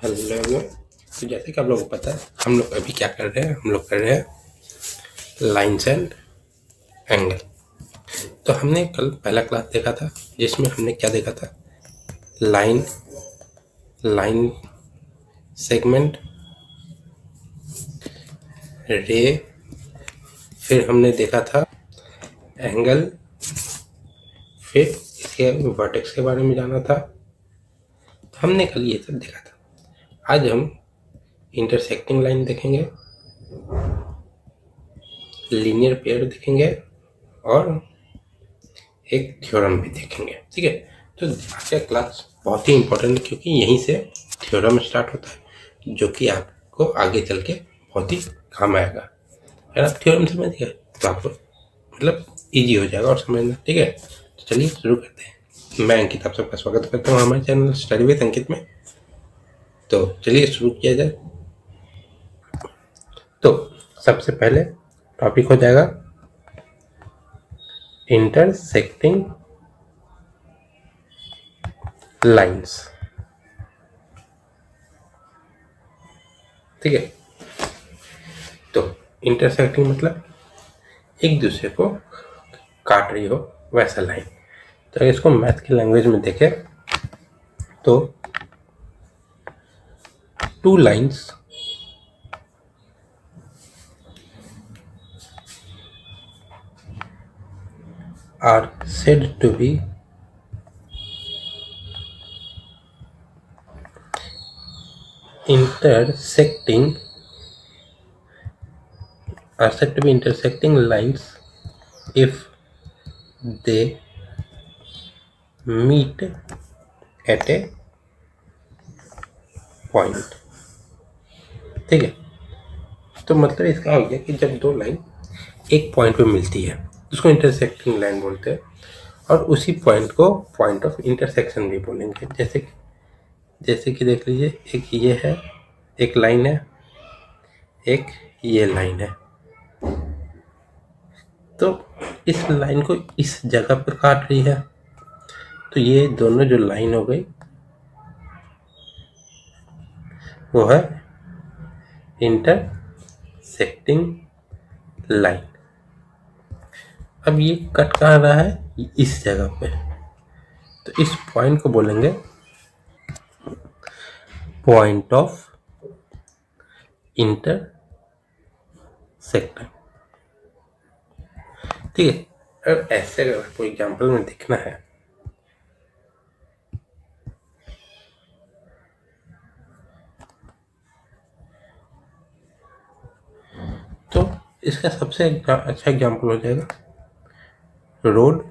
Hello everyone. तो जैसे कि आप लोगों को पता है, हम लोग अभी क्या कर रहे हैं, हम लोग कर रहे हैं लाइन्स एंड एंगल। तो हमने कल पहला क्लास देखा था जिसमें हमने क्या देखा था, लाइन, लाइन सेगमेंट, रे। फिर हमने देखा था एंगल, फिर इसके वर्टेक्स के बारे में जाना था। तो हमने कल ये सब देखा था। आज हम इंटरसेक्टिंग लाइन देखेंगे, लीनियर पेयर देखेंगे और एक थ्योरम भी देखेंगे। ठीक है, तो आज का क्लास बहुत ही इम्पोर्टेंट है क्योंकि यहीं से थ्योरम स्टार्ट होता है जो कि आपको आगे चल के बहुत ही काम आएगा। अगर आप थ्योरम समझ गए तो आपको मतलब इजी हो जाएगा और समझना। ठीक है, तो चलिए शुरू करते हैं। मैं अंकित, आप सबका स्वागत करता हूँ हमारे चैनल स्टडी विद अंकित में। तो चलिए शुरू किया जाए। तो सबसे पहले टॉपिक हो जाएगा इंटरसेक्टिंग लाइंस। ठीक है, तो इंटरसेक्टिंग मतलब एक दूसरे को काट रही हो वैसा लाइन। तो अगर इसको मैथ की लैंग्वेज में देखें तो two lines are said to be intersecting lines if they meet at a point। ठीक है, तो मतलब इसका हो गया कि जब दो लाइन एक पॉइंट पे मिलती है उसको इंटरसेक्टिंग लाइन बोलते हैं, और उसी पॉइंट को पॉइंट ऑफ इंटरसेक्शन भी बोलेंगे। जैसे कि देख लीजिए, एक ये है, एक लाइन है, एक ये लाइन है। तो इस लाइन को इस जगह पर काट रही है, तो ये दोनों जो लाइन हो गई वो है इंटरसेक्टिंग लाइन। अब ये कट कहाँ रहा है, इस जगह पे, तो इस पॉइंट को बोलेंगे पॉइंट ऑफ इंटरसेक्शन। ठीक है, अब ऐसे अगर आपको एग्जाम्पल में देखना है तो इसका सबसे अच्छा एग्जाम्पल हो जाएगा रोड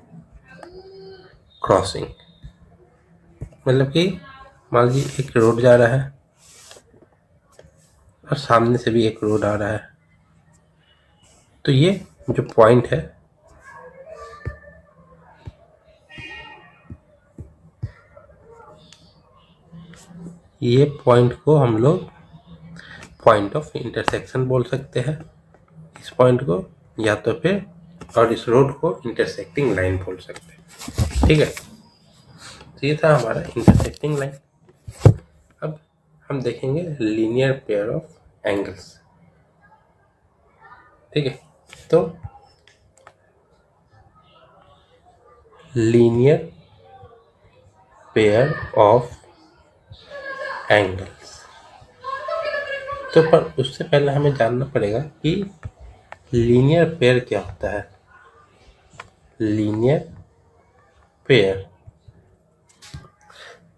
क्रॉसिंग। मतलब कि मान लीजिए एक रोड जा रहा है और सामने से भी एक रोड आ रहा है, तो ये जो पॉइंट है ये पॉइंट को हम लोग पॉइंट ऑफ इंटरसेक्शन बोल सकते हैं, इस पॉइंट को, या तो फिर और इस रोड को इंटरसेक्टिंग लाइन बोल सकते हैं। ठीक है, तो ये था हमारा इंटरसेक्टिंग लाइन। अब हम देखेंगे लीनियर पेयर ऑफ एंगल्स। ठीक है, तो लीनियर पेयर ऑफ एंगल्स, तो पर उससे पहले हमें जानना पड़ेगा कि लीनियर पेयर क्या होता है। लीनियर पेयर,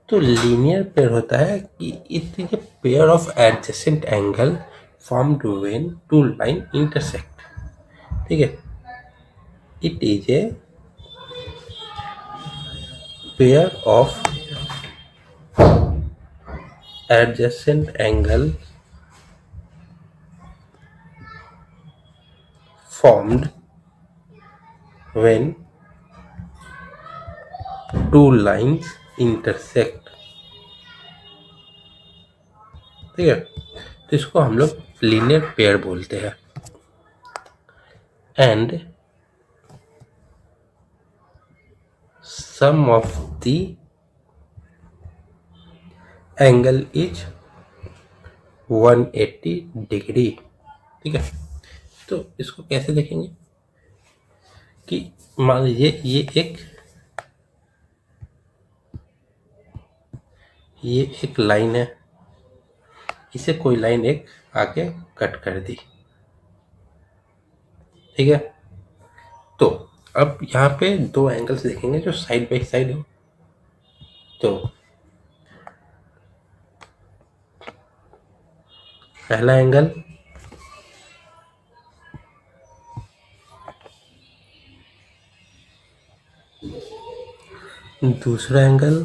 तो लीनियर पेयर होता है कि it is a pair of adjacent angle formed when two line intersect. ठीक है, it is a pair of adjacent angle formed when two lines intersect। ठीक है, तो इसको हम लोग लीनियर पेयर बोलते हैं। And sum of the angle is 180 degree. ठीक है, तो इसको कैसे देखेंगे कि मान लीजिए ये एक लाइन है, इसे कोई लाइन एक आके कट कर दी। ठीक है, तो अब यहाँ पे दो एंगल्स देखेंगे जो साइड बाई साइड हो। तो पहला एंगल दूसरा एंगल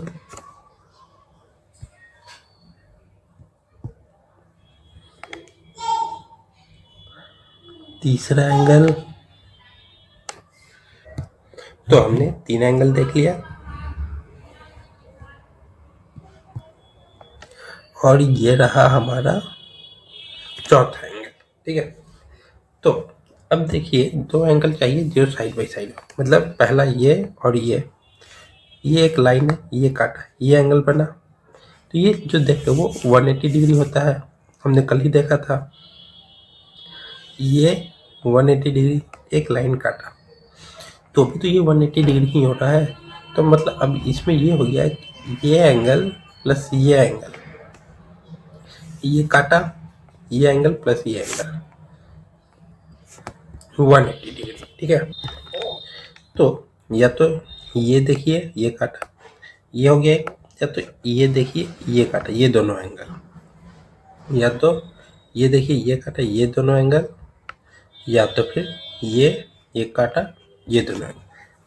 तीसरा एंगल। तो हमने 3 एंगल देख लिया और ये रहा हमारा चौथा एंगल। ठीक है, तो अब देखिए 2 एंगल चाहिए जो साइड बाई साइड हो, मतलब पहला ये और ये एक लाइन है, ये काटा, ये एंगल बना। तो ये जो देखते हो वो 180 डिग्री होता है, हमने कल ही देखा था। ये 180 डिग्री एक लाइन काटा, तो भी तो ये 180 डिग्री ही हो रहा है। तो मतलब अब इसमें ये हो गया कि ये एंगल प्लस ये एंगल, ये काटा, ये एंगल प्लस ये एंगल 180 डिग्री। ठीक है, तो या तो ये देखिए ये काटा, ये हो गया, या तो ये देखिए ये काटा, ये दोनों एंगल, या तो ये देखिए ये काटा, ये दोनों एंगल, या तो फिर ये काटा, ये दोनों एंगल।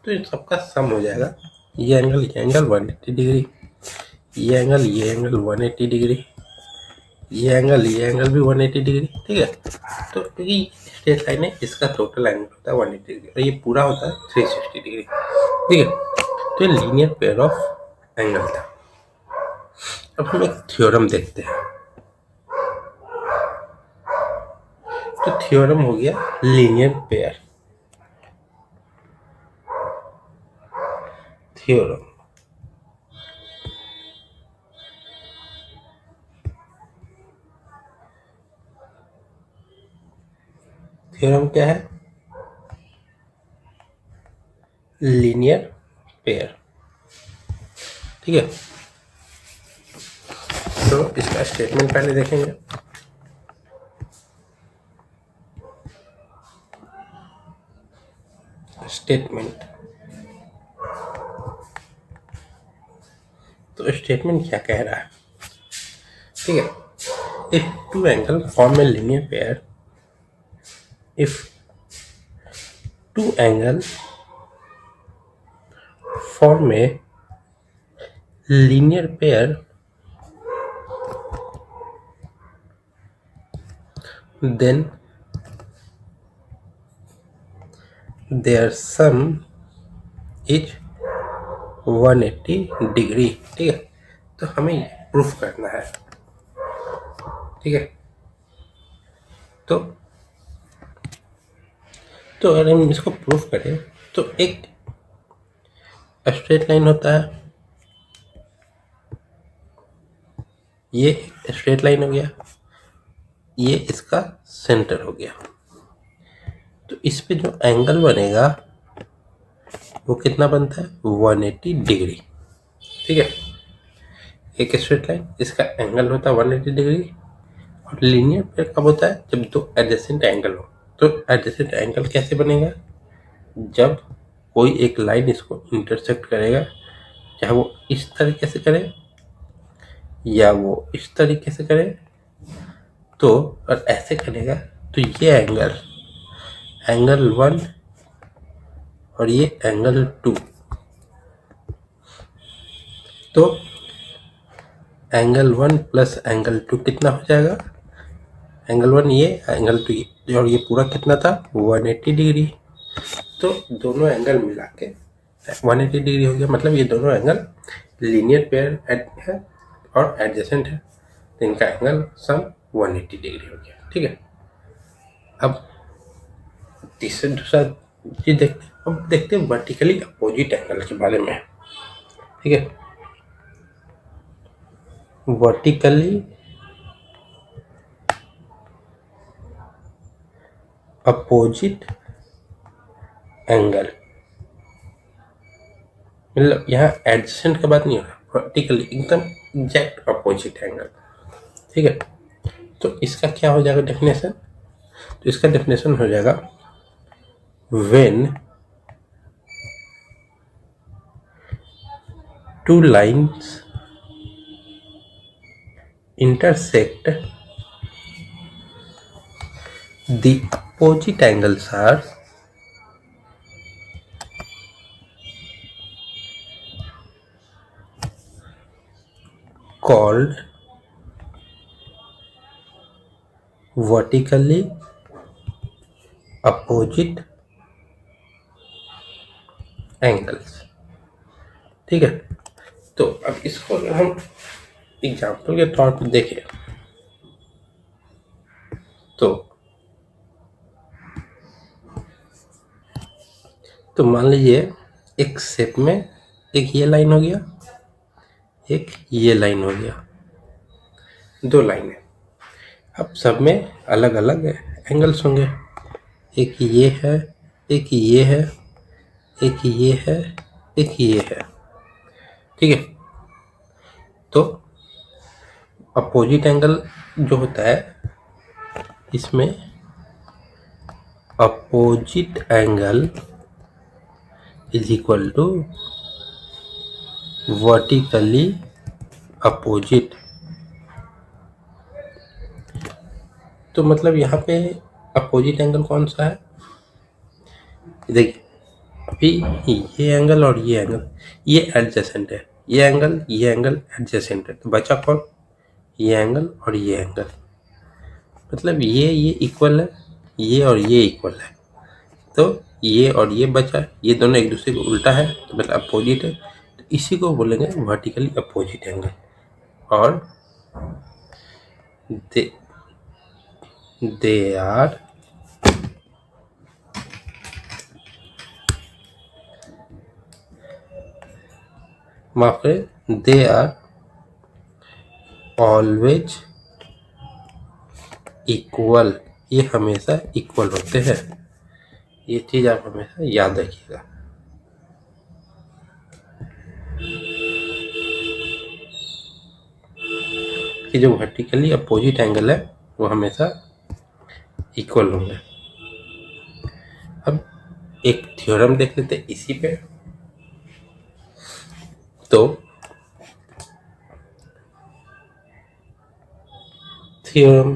तो इन सबका सम हो जाएगा, ये एंगल 180 डिग्री, ये एंगल 180 डिग्री, ये एंगल भी 180 डिग्री। ठीक है, तो क्योंकि स्ट्रेट लाइन है इसका टोटल एंगल होता है 180 डिग्री और ये पूरा होता है 360 डिग्री। ठीक है, तो ये लीनियर पेयर ऑफ एंगल था। अब हम एक थ्योरम देखते हैं। तो थ्योरम हो गया लीनियर पेयर थ्योरम। थ्योरम क्या है? Linear pair. ठीक है, तो इसका स्टेटमेंट पहले देखेंगे। स्टेटमेंट, तो स्टेटमेंट क्या कह रहा है? ठीक है, if two angle form a linear pair, if two angle form a linear pair, then their sum is 180 degree. ठीक है, तो हमें प्रूफ करना है। ठीक है, तो अगर हम इसको प्रूफ करें तो एक स्ट्रेट लाइन होता है, ये स्ट्रेट लाइन हो गया, ये इसका सेंटर हो गया। तो इस पे जो एंगल बनेगा वो कितना बनता है? 180 डिग्री। ठीक है, एक स्ट्रेट लाइन, इसका एंगल होता है 180 डिग्री। और लीनियर पेयर कब होता है? जब दो एडजेसेंट एंगल हो। तो एडजेसेंट एंगल कैसे बनेगा? जब कोई एक लाइन इसको इंटरसेक्ट करेगा, चाहे वो इस तरीके से करे या वो इस तरीके से करे, तो और ऐसे करेगा तो ये एंगल 1 और ये एंगल 2, तो एंगल 1 प्लस एंगल 2 कितना हो जाएगा? एंगल 1 ये, एंगल 2 ये, और ये पूरा कितना था? 180 डिग्री। तो दोनों एंगल मिला के 180 डिग्री हो गया, मतलब ये दोनों एंगल लीनियर पेयर है और एडजेसेंट है, तो इनका एंगल सम 180 डिग्री हो गया। ठीक है, अब दूसरा चीज देखते हैं। अब देखते हैं वर्टिकली अपोजिट एंगल के बारे में। ठीक है, वर्टिकली अपोजिट एंगल, मतलब यहाँ एडजेसेंट का बात नहीं हो रहा, वर्टिकली एकदम एग्जैक्ट अपोजिट एंगल। ठीक है, तो इसका क्या हो जाएगा डेफिनेशन? तो इसका डेफिनेशन हो जाएगा when two lines intersect, the opposite angles are called vertically opposite angles। ठीक है, तो अब इसको अगर हम एग्जाम्पल के तौर पर देखें तो मान लीजिए एक शेप में एक ये लाइन हो गया, एक ये लाइन हो गया, दो लाइन है। अब सब में अलग अलग एंगल्स होंगे, एक ये है, एक ये है, एक ये है, एक ये है। ठीक है, तो अपोजिट एंगल जो होता है इसमें opposite angle is equal to vertically opposite. तो मतलब यहाँ पे अपोजिट एंगल कौन सा है? देखिए अभी ये एंगल और ये एंगल ये एडजेसेंट है, ये एंगल एडजेसेंट है, तो बचा कौन? ये एंगल और ये एंगल, मतलब ये इक्वल है, ये और ये इक्वल है, तो ये और ये बचा, ये दोनों एक दूसरे को उल्टा है, तो मतलब अपोजिट है, तो इसी को बोलेंगे वर्टिकली अपोजिट एंगल। और दे आर माफ करें, दे आर ऑलवेज इक्वल, ये हमेशा इक्वल होते हैं, ये चीज आप हमेशा याद रखिएगा। कि जो वर्टिकली अपोजिट एंगल है वो हमेशा इक्वल होंगे। अब एक थ्योरम देख लेते हैं इसी पे। तो theorem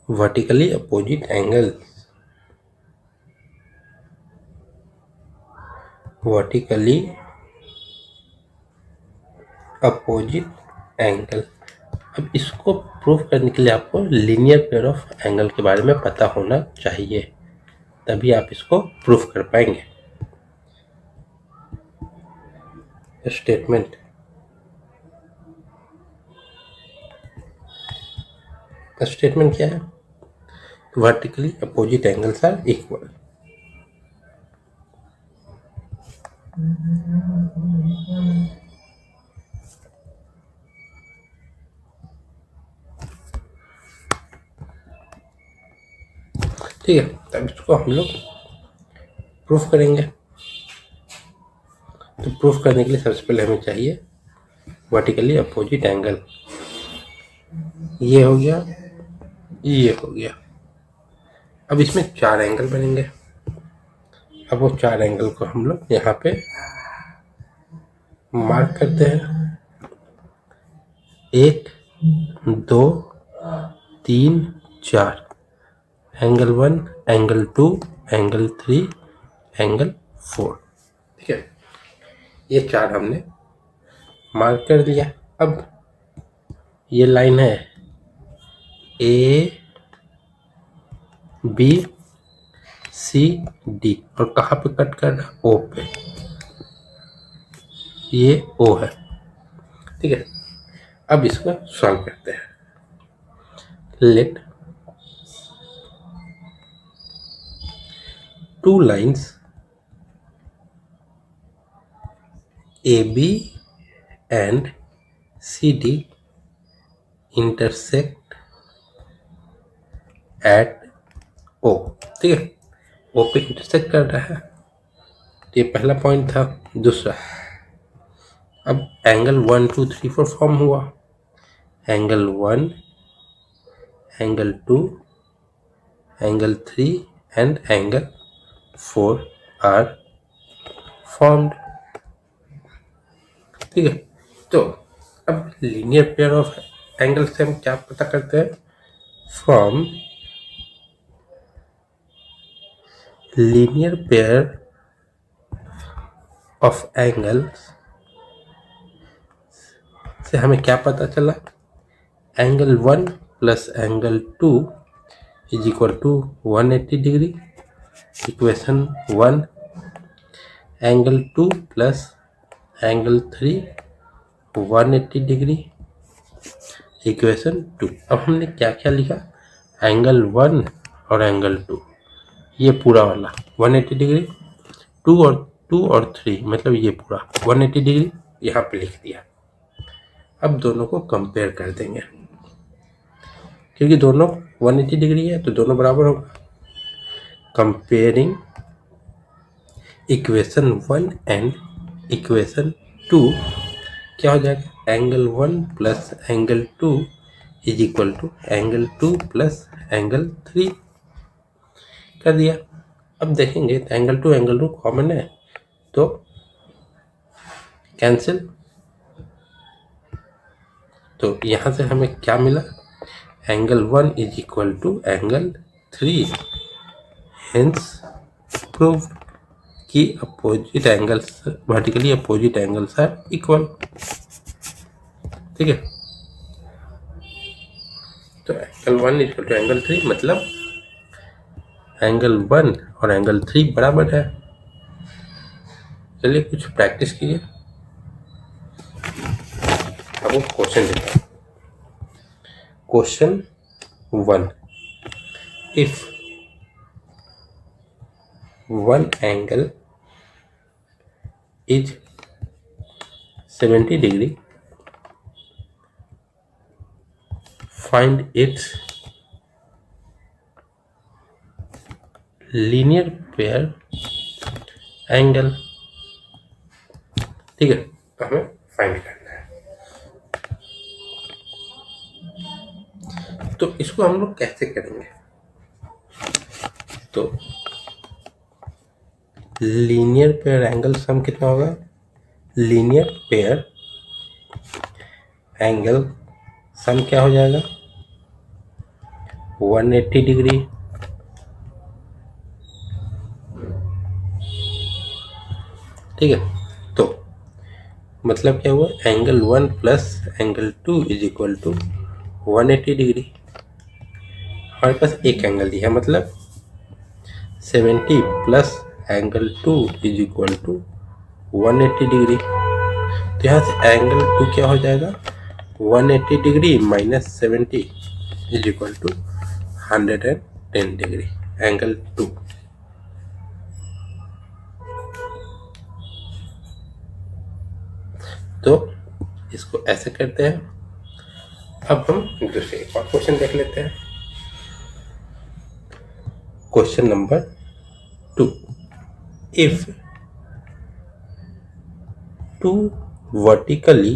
vertically opposite angle, vertically opposite angle. अब इसको प्रूव करने के लिए आपको लीनियर पेयर ऑफ एंगल के बारे में पता होना चाहिए, तभी आप इसको प्रूव कर पाएंगे। स्टेटमेंट क्या है? Vertically opposite angles are equal. ठीक है, तब इसको हम लोग प्रूफ करेंगे। तो प्रूफ करने के लिए सबसे पहले हमें चाहिए वर्टिकली अपोजिट एंगल। ये हो गया, ये हो गया। अब इसमें चार एंगल बनेंगे। अब वो चार एंगल को हम लोग यहाँ पे मार्क करते हैं। 1 2 3 4, एंगल 1, एंगल 2, एंगल 3, एंगल 4। ठीक है, ये चार हमने मार्क कर दिया। अब ये लाइन है ए बी सी डी, और कहाँ पे कट कर रहा है? ओ पे, ये ओ है। ठीक है, अब इसको सॉल्व करते हैं। Let two lines A B and C D intersect at O, ठीक है, ओ पे इंटरसेक्ट कर रहा है। तो ये पहला पॉइंट था। दूसरा, अब एंगल 1 2 3 4 फॉर्म हुआ। Angle 1, angle 2, angle 3 and angle 4 are formed, ठीक है। तो अब लीनियर पेयर ऑफ एंगल से हम क्या पता करते हैं? From linear pair of angles से हमें क्या पता चला? Angle 1 plus angle 2 is equal to 180 degree, equation 1। Angle 2 plus angle 3 180 degree, equation 2। अब हमने क्या क्या लिखा? एंगल 1 और एंगल 2, ये पूरा वाला 180 डिग्री, 2 और 3 मतलब ये पूरा 180 डिग्री यहाँ पे लिख दिया। अब दोनों को कंपेयर कर देंगे, क्योंकि दोनों 180 डिग्री है तो दोनों बराबर होगा। कंपेयरिंग इक्वेशन 1 एंड इक्वेशन 2, क्या हो जाएगा? Angle 1 plus angle 2 is equal to angle 2 plus angle 3 कर दिया। अब देखेंगे तो एंगल 2 कॉमन है तो कैंसिल। तो यहाँ से हमें क्या मिला? Angle 1 is equal to angle 3, hence prove कि opposite angles, vertically opposite angles are equal, ठीक है। तो angle 1 is equal to angle 3 मतलब एंगल 1 और एंगल 3 बराबर है। चलिए कुछ प्रैक्टिस कीजिए। अब वो क्वेश्चन देता हूँ। Question 1, if one angle is 70 degree, find its linear pair angle, ठीक है। तो हमें फाइंड करना है। तो इसको हम लोग कैसे करेंगे? तो लीनियर पेयर एंगल सम कितना होगा? लीनियर पेयर एंगल सम क्या हो जाएगा? 180 डिग्री, ठीक है। तो मतलब क्या हुआ? Angle 1 plus angle 2 is equal to 180 degree. हमारे पास एक एंगल दिया, मतलब 70 plus angle 2 is equal to 180 degree. तो यहाँ से एंगल 2 क्या हो जाएगा? 180 degree minus 70 is equal to 110 degree, angle 2। तो इसको ऐसे करते हैं। अब हम दूसरे एक और क्वेश्चन देख लेते हैं। Question number 2, if two vertically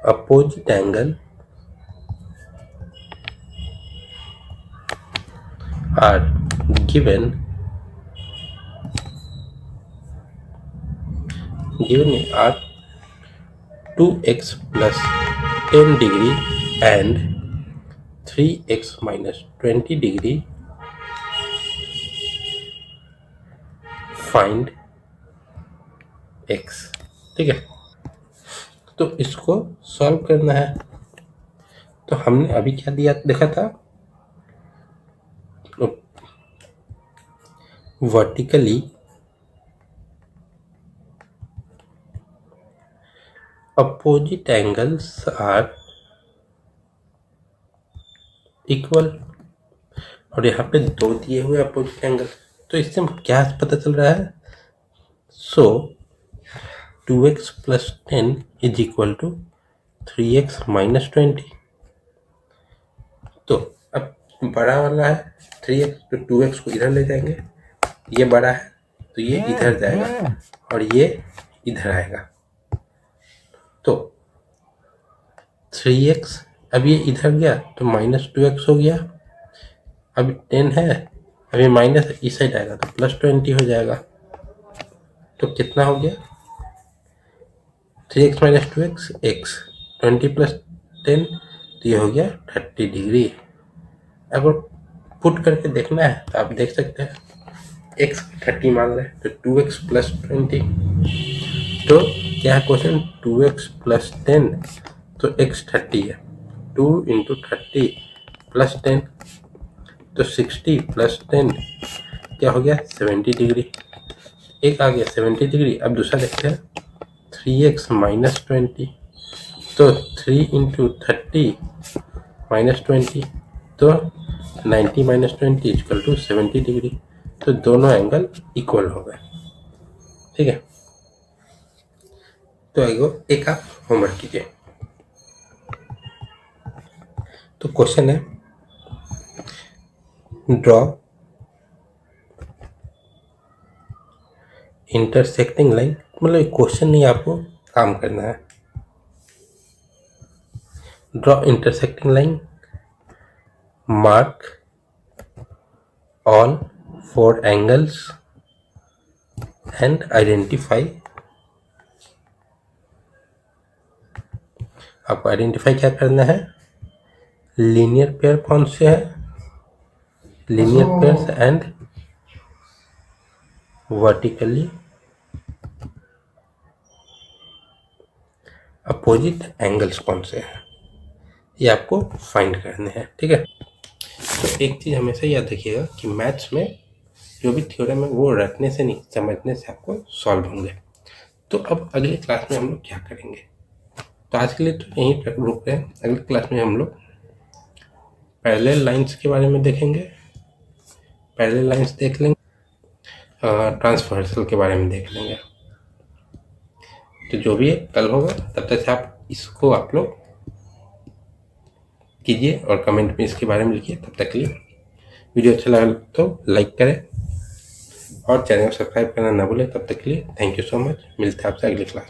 opposite angle are given are 2x plus 10 degree and 3x minus 20 degree, find x, ठीक है। तो इसको सॉल्व करना है। तो हमने अभी क्या दिया देखा था? Vertically opposite angles are equal, और यहाँ पे 2 दिए हुए अपोजिट एंगल। तो इससे हम क्या पता चल रहा है? सो 2x plus 10 is equal to 3x minus 20, तो अब बड़ा वाला है 3x, तो 2x को इधर ले जाएंगे, ये बड़ा है तो ये इधर जाएगा और ये इधर आएगा। तो 3x अब ये इधर गया तो -2x हो गया। अब 10 है, अभी माइनस इस साइड आएगा तो +20 हो जाएगा। तो कितना हो गया 3x - 2x x, 20 + 10 तो ये हो गया 30 डिग्री। अगर पुट करके देखना है तो आप देख सकते हैं x 30 मान रहे हैं तो 2x + 20, तो क्या है क्वेश्चन 2x + 10 तो x 30 है, 2 × 30 + 10 तो 60 + 10 क्या हो गया 70 डिग्री। एक आ गया 70 डिग्री। अब दूसरा देखते हैं 3x - 20 तो 3 × 30 - 20 तो 90 - 20 = 70 डिग्री। तो दोनों एंगल इक्वल हो गए। ठीक है, तो आइए एक आप होमवर्क कीजिए। तो क्वेश्चन है ड्रॉ इंटरसेक्टिंग लाइन, मतलब क्वेश्चन नहीं, आपको काम करना है। Draw intersecting line, mark all 4 angles and identify. आपको आइडेंटिफाई क्या करना है, लीनियर पेयर कौन से है, linear pairs and vertically opposite angles कौन से हैं, ये आपको फाइंड करने हैं। ठीक है, तो एक चीज़ हमेशा याद रखिएगा कि मैथ्स में जो भी थ्योरम है वो रटने से नहीं, समझने से आपको सॉल्व होंगे। तो अब अगले क्लास में हम लोग क्या करेंगे, तो आज के लिए तो यहीं तक रुक रहे हैं। अगले क्लास में हम लोग पैरेलल लाइंस के बारे में देखेंगे, पैरेलल लाइंस देख लेंगे, ट्रांसवर्सल के बारे में देख लेंगे। तो जो भी कल होगा तब तक आप इसको आप लोग कीजिए और कमेंट में इसके बारे में लिखिए। तब तक के लिए वीडियो अच्छा लगा तो लाइक करें और चैनल को सब्सक्राइब करना ना भूलें। तब तक के लिए थैंक यू सो मच। मिलते हैं आपसे अगली क्लास।